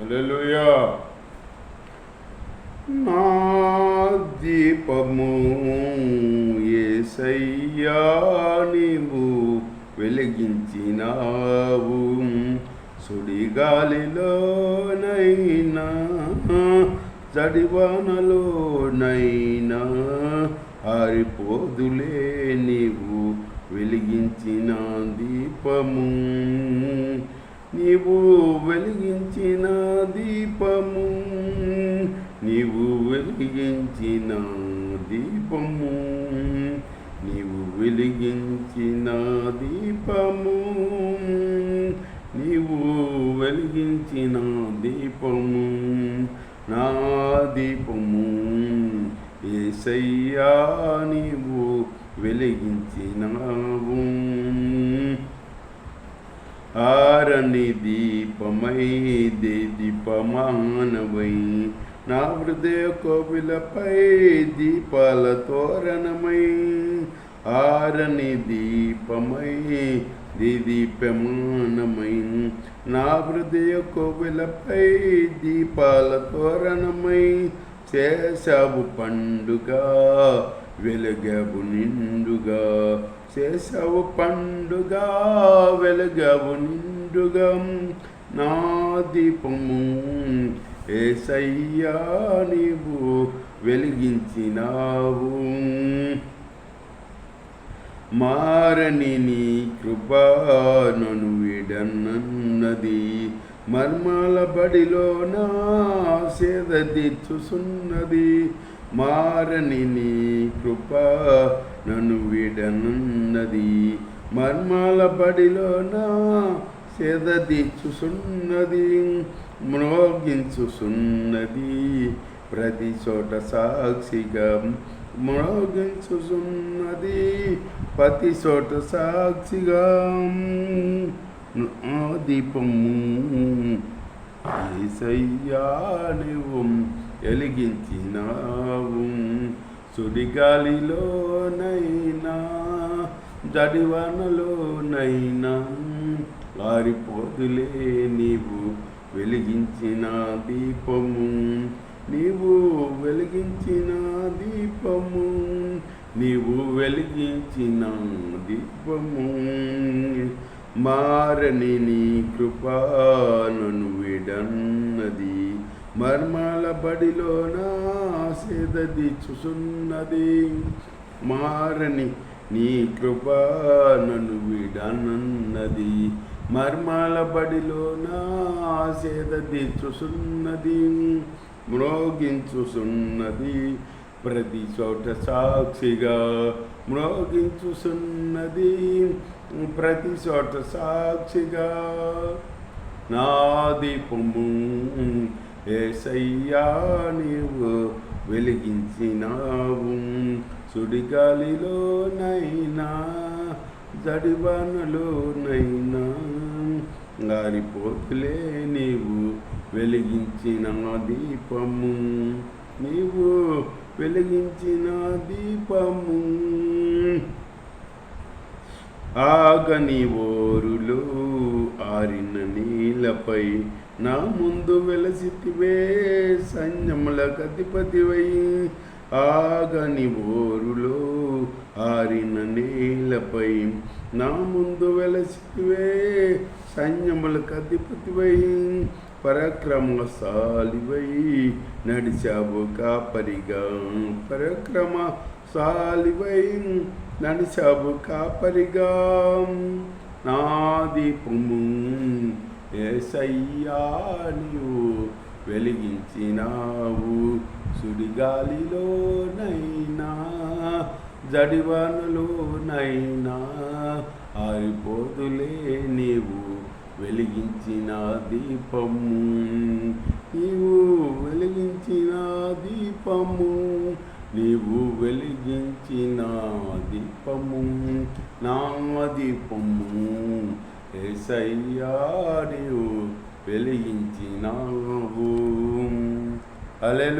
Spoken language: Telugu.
హల్లెలూయా. నా దీపము యేసయ్యా నీవు వెలిగించినావు, సుడిగాలిలోనైనా జడివానలోనైనా ఆరిపోదులే నీవు వెలిగించిన దీపము. నీవు వెలిగించిన దీపము, నీవు వెలిగించిన దీపము, నీవు వెలిగించిన దీపము, నీవు వెలిగించిన దీపము, నా దీపము యేసయ్యా నీవు వెలిగించినావు. ఆరని దీపమై దీపమానవై నా హృదయ కోవిలపై దీపాల తోరణమై, ఆరని దీపమై దీపమానమై నా హృదయ కోవిలపై దీపాల తోరణమై, చేశావు పండుగ వెలుగవు నిండుగా, చేశావు పండుగ వెలుగవు నిండుగా, నా దీపము యేసయ్యా నీవు వెలిగించినావు. మారని నీ కృప నన్ను విడనన్నది, మర్మాల బడిలో నా సేద తీర్చుచున్నది. మారని నీ కృప నన్ను విడనన్నది, మర్మాల బడిలో నా సేద తీర్చుచున్నది. మ్రోగించుచున్నది ప్రతి చోట సాక్షిగా, మ్రోగించుచున్నది ప్రతి చోట సాక్షిగా, నా దీపము యేసయ్యా నీవు వెలిగించినావు, సుడిగాలిలోనైనా జడివానలోనైనా ఆరిపోదులే నీవు వెలిగించిన దీపము, నీవు వెలిగించిన దీపము, నీవు వెలిగించిన దీపము. మారని నీ కృప నన్ను విడన్నది, మర్మాల బడిలో నా సేద తీర్చుచున్నది. మారని నీ కృప నన్ను విడనన్నది, మర్మాల బడిలో నా సేద తీర్చుచున్నది. మ్రోగించుచున్నది ప్రతి చోట సాక్షిగా, మ్రోగించుచున్నది ప్రతి చోట సాక్షిగా, నా దీపము యేసయ్యా నీవు వెలిగించినావు, సుడిగాలిలోనైనా జడివానలోనైనా ఆరిపోతులే నీవు వెలిగించిన దీపము, నీవు వెలిగించిన దీపము. ఆగని ఓరులో ఆరిన నీలపై నా ముందు వెలసితివే సైన్యములకు అధిపతివై, ఆగని ఓరులో ఆరిన నీలపై నా ముందు వెలసితివే సైన్యములకు అధిపతివై, పరాక్రమశాలివై నడిచావు కాపరిగా, పరాక్రమశాలివై నడిచావు కాపరిగా, నా దీపము యేసయ్యా నీవు వెలిగించినావు, సుడిగాలిలోనైనా జడివానలోనైనా ఆరిపోదులే నీవు వెలిగించిన దీపము, నీవు వెలిగించిన దీపము, నీవు వెలిగించిన దీపము, నా దీపము యేసయ్యా నీవు వెలిగించినావు. హల్లెలూయా.